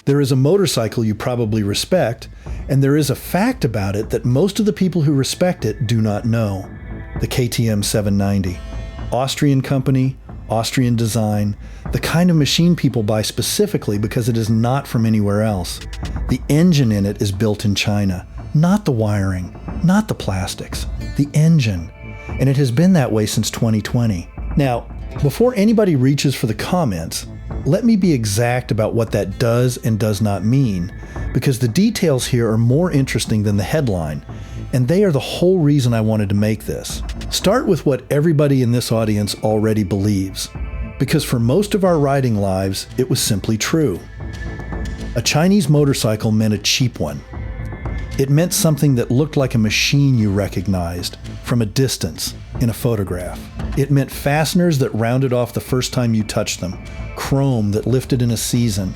There is a motorcycle you probably respect, and there is a fact about it that most of the people who respect it do not know. The KTM 790. Austrian company, Austrian design, the kind of machine people buy specifically because it is not from anywhere else. The engine in it is built in China, not the wiring, not the plastics, the engine. And it has been that way since 2020. Now, before anybody reaches for the comments, let me be exact about what that does and does not mean, because the details here are more interesting than the headline, and they are the whole reason I wanted to make this. Start with what everybody in this audience already believes, because for most of our riding lives, it was simply true. A Chinese motorcycle meant a cheap one. It meant something that looked like a machine you recognized from a distance in a photograph. It meant fasteners that rounded off the first time you touched them, chrome that lifted in a season,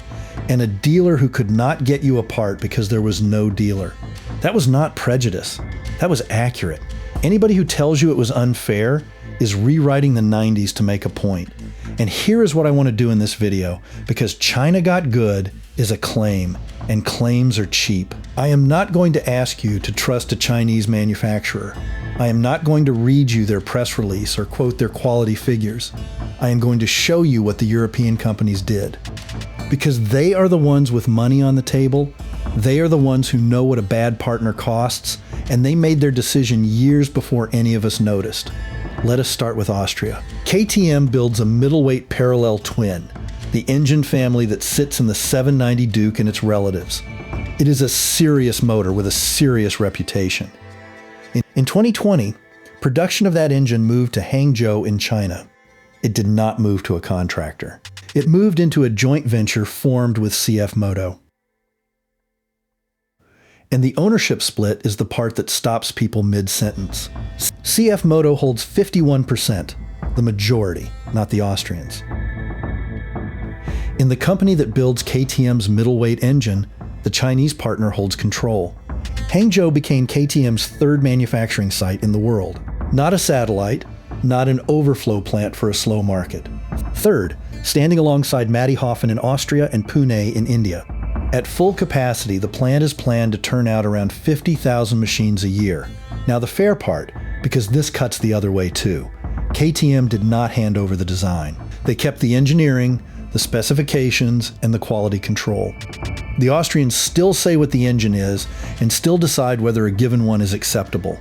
and a dealer who could not get you apart because there was no dealer. That was not prejudice. That was accurate. Anybody who tells you it was unfair is rewriting the 90s to make a point. And here is what I want to do in this video, because China got good is a claim, and claims are cheap. I am not going to ask you to trust a Chinese manufacturer. I am not going to read you their press release or quote their quality figures. I am going to show you what the European companies did. Because they are the ones with money on the table, they are the ones who know what a bad partner costs, and they made their decision years before any of us noticed. Let us start with Austria. KTM builds a middleweight parallel twin, the engine family that sits in the 790 Duke and its relatives. It is a serious motor with a serious reputation. In 2020, production of that engine moved to Hangzhou in China. It did not move to a contractor. It moved into a joint venture formed with CF Moto. And the ownership split is the part that stops people mid-sentence. CF Moto holds 51%, the majority, not the Austrians. In the company that builds KTM's middleweight engine, the Chinese partner holds control. Hangzhou became KTM's third manufacturing site in the world. Not a satellite, not an overflow plant for a slow market. Third, standing alongside Mattighofen in Austria and Pune in India. At full capacity, the plant is planned to turn out around 50,000 machines a year. Now the fair part, because this cuts the other way too, KTM did not hand over the design. They kept the engineering, the specifications, and the quality control. The Austrians still say what the engine is and still decide whether a given one is acceptable.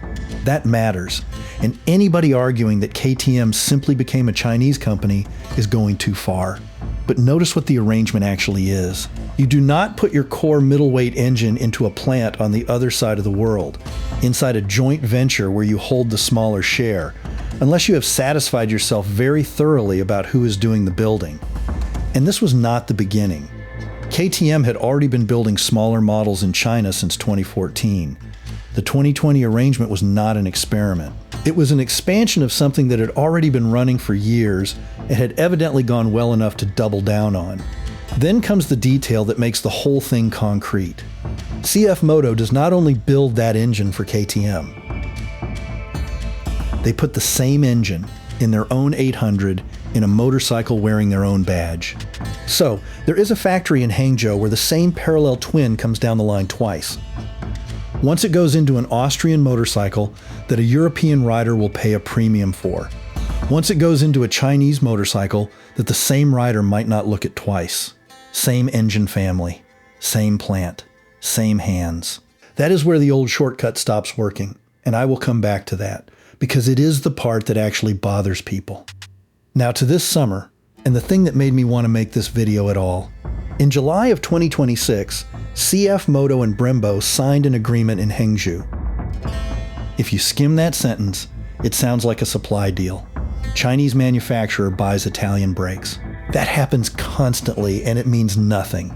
That matters, and anybody arguing that KTM simply became a Chinese company is going too far. But notice what the arrangement actually is. You do not put your core middleweight engine into a plant on the other side of the world, inside a joint venture where you hold the smaller share, unless you have satisfied yourself very thoroughly about who is doing the building. And this was not the beginning. KTM had already been building smaller models in China since 2014. The 2020 arrangement was not an experiment. It was an expansion of something that had already been running for years and had evidently gone well enough to double down on. Then comes the detail that makes the whole thing concrete. CF Moto does not only build that engine for KTM. They put the same engine in their own 800 in a motorcycle wearing their own badge. So, there is a factory in Hangzhou where the same parallel twin comes down the line twice. Once it goes into an Austrian motorcycle that a European rider will pay a premium for. Once it goes into a Chinese motorcycle that the same rider might not look at twice. Same engine family, same plant, same hands. That is where the old shortcut stops working, and I will come back to that, because it is the part that actually bothers people. Now to this summer, and the thing that made me want to make this video at all. In July of 2026, CF Moto and Brembo signed an agreement in Hangzhou. If you skim that sentence, it sounds like a supply deal. Chinese manufacturer buys Italian brakes. That happens constantly and it means nothing.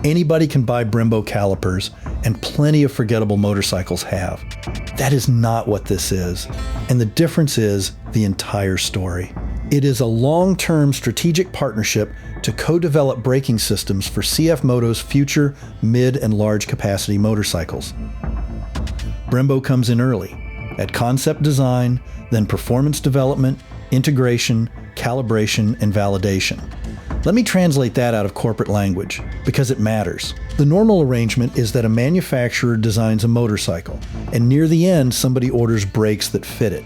Anybody can buy Brembo calipers, and plenty of forgettable motorcycles have. That is not what this is, and the difference is the entire story. It is a long-term strategic partnership to co-develop braking systems for CF Moto's future mid and large capacity motorcycles. Brembo comes in early, at concept design, then performance development, integration, calibration, and validation. Let me translate that out of corporate language, because it matters. The normal arrangement is that a manufacturer designs a motorcycle, and near the end, somebody orders brakes that fit it.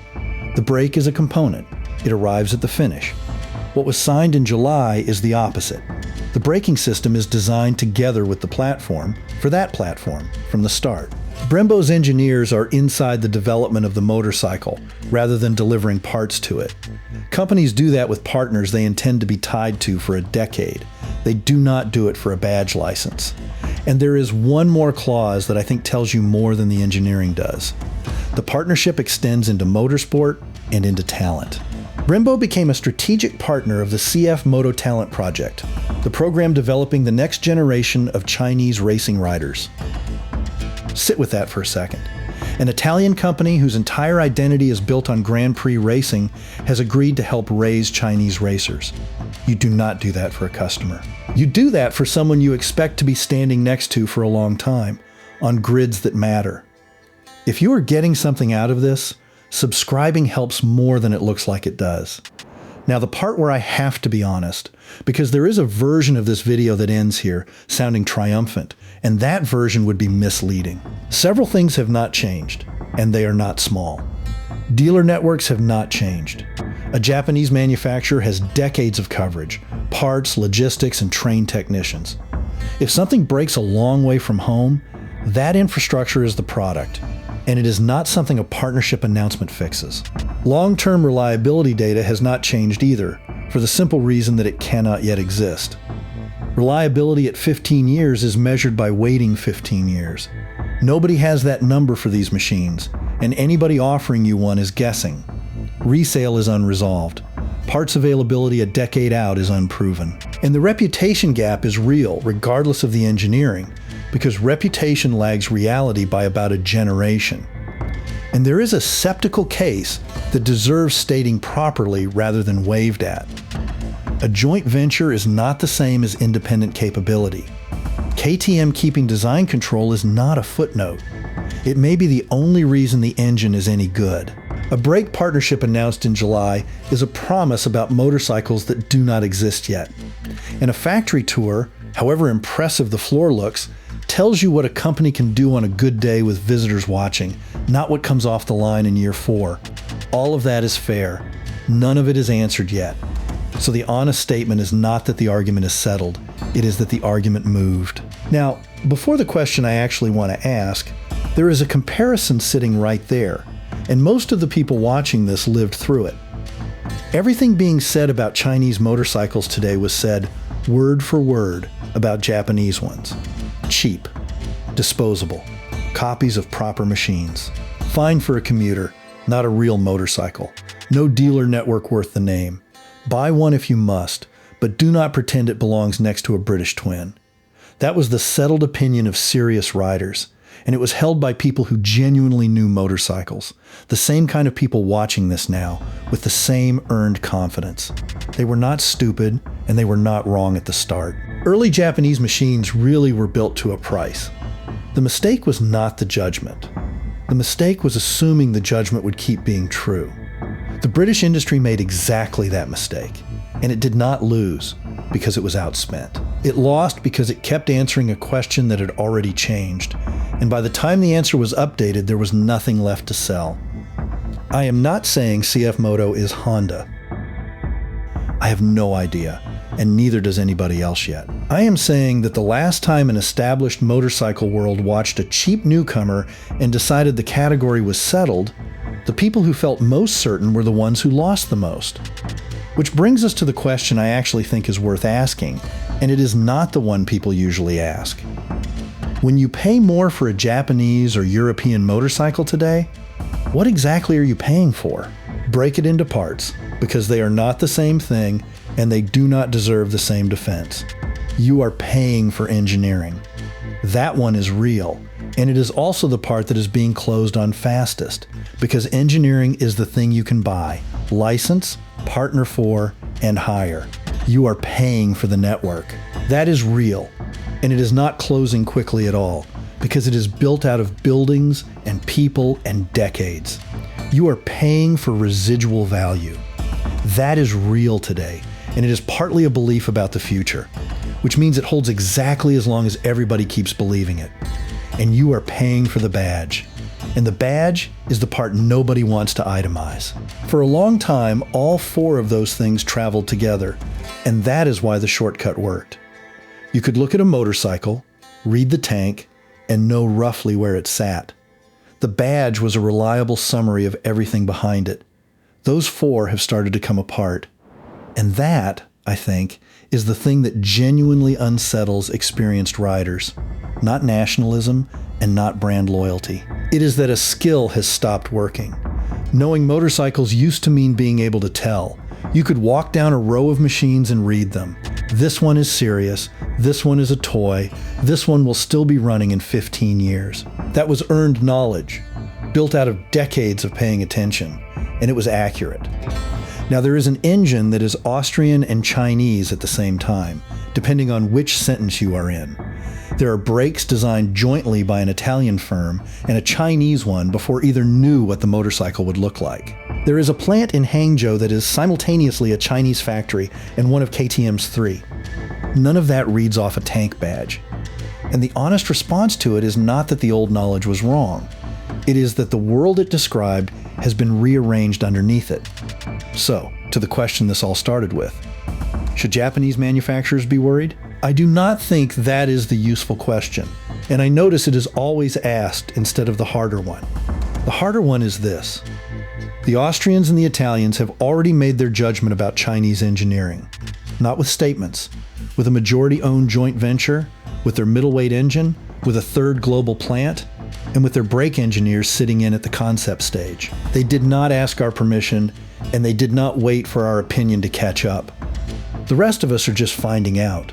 The brake is a component. It arrives at the finish. What was signed in July is the opposite. The braking system is designed together with the platform, for that platform, from the start. Brembo's engineers are inside the development of the motorcycle, rather than delivering parts to it. Companies do that with partners they intend to be tied to for a decade. They do not do it for a badge license. And there is one more clause that I think tells you more than the engineering does. The partnership extends into motorsport and into talent. Brembo became a strategic partner of the CF Moto Talent Project, the program developing the next generation of Chinese racing riders. Sit with that for a second. An Italian company whose entire identity is built on Grand Prix racing has agreed to help raise Chinese racers. You do not do that for a customer. You do that for someone you expect to be standing next to for a long time, on grids that matter. If you are getting something out of this, subscribing helps more than it looks like it does. Now, the part where I have to be honest, because there is a version of this video that ends here, sounding triumphant, and that version would be misleading. Several things have not changed, and they are not small. Dealer networks have not changed. A Japanese manufacturer has decades of coverage, parts, logistics, and trained technicians. If something breaks a long way from home, that infrastructure is the product, and it is not something a partnership announcement fixes. Long-term reliability data has not changed either, for the simple reason that it cannot yet exist. Reliability at 15 years is measured by waiting 15 years. Nobody has that number for these machines, and anybody offering you one is guessing. Resale is unresolved. Parts availability a decade out is unproven. And the reputation gap is real, regardless of the engineering, because reputation lags reality by about a generation. And there is a skeptical case that deserves stating properly rather than waved at. A joint venture is not the same as independent capability. KTM keeping design control is not a footnote. It may be the only reason the engine is any good. A brake partnership announced in July is a promise about motorcycles that do not exist yet. And a factory tour, however impressive the floor looks, tells you what a company can do on a good day with visitors watching, not what comes off the line in year 4. All of that is fair. None of it is answered yet. So the honest statement is not that the argument is settled, it is that the argument moved. Now, before the question I actually want to ask, there is a comparison sitting right there, and most of the people watching this lived through it. Everything being said about Chinese motorcycles today was said, word for word, about Japanese ones. Cheap, disposable, copies of proper machines. Fine for a commuter, not a real motorcycle. No dealer network worth the name. Buy one if you must, but do not pretend it belongs next to a British twin. That was the settled opinion of serious riders, and it was held by people who genuinely knew motorcycles, the same kind of people watching this now, with the same earned confidence. They were not stupid, and they were not wrong at the start. Early Japanese machines really were built to a price. The mistake was not the judgment. The mistake was assuming the judgment would keep being true. The British industry made exactly that mistake, and it did not lose because it was outspent. It lost because it kept answering a question that had already changed, and by the time the answer was updated, there was nothing left to sell. I am not saying CF Moto is Honda. I have no idea, and neither does anybody else yet. I am saying that the last time an established motorcycle world watched a cheap newcomer and decided the category was settled, the people who felt most certain were the ones who lost the most. Which brings us to the question I actually think is worth asking, and it is not the one people usually ask. When you pay more for a Japanese or European motorcycle today, what exactly are you paying for? Break it into parts, because they are not the same thing and they do not deserve the same defense. You are paying for engineering. That one is real, and it is also the part that is being closed on fastest, because engineering is the thing you can buy, license, partner for, and hire. You are paying for the network. That is real, and it is not closing quickly at all, because it is built out of buildings and people and decades. You are paying for residual value. That is real today, and it is partly a belief about the future, which means it holds exactly as long as everybody keeps believing it. And you are paying for the badge. And the badge is the part nobody wants to itemize. For a long time, all four of those things traveled together, and that is why the shortcut worked. You could look at a motorcycle, read the tank, and know roughly where it sat. The badge was a reliable summary of everything behind it. Those four have started to come apart. And that, I think, is the thing that genuinely unsettles experienced riders. Not nationalism and not brand loyalty. It is that a skill has stopped working. Knowing motorcycles used to mean being able to tell. You could walk down a row of machines and read them. This one is serious, this one is a toy, this one will still be running in 15 years. That was earned knowledge, built out of decades of paying attention, and it was accurate. Now there is an engine that is Austrian and Chinese at the same time, depending on which sentence you are in. There are brakes designed jointly by an Italian firm and a Chinese one before either knew what the motorcycle would look like. There is a plant in Hangzhou that is simultaneously a Chinese factory and one of KTM's 3. None of that reads off a tank badge. And the honest response to it is not that the old knowledge was wrong. It is that the world it described has been rearranged underneath it. So, to the question this all started with, should Japanese manufacturers be worried? I do not think that is the useful question, and I notice it is always asked instead of the harder one. The harder one is this. The Austrians and the Italians have already made their judgment about Chinese engineering, not with statements, with a majority-owned joint venture, with their middleweight engine, with a third global plant, and with their brake engineers sitting in at the concept stage. They did not ask our permission, and they did not wait for our opinion to catch up. The rest of us are just finding out.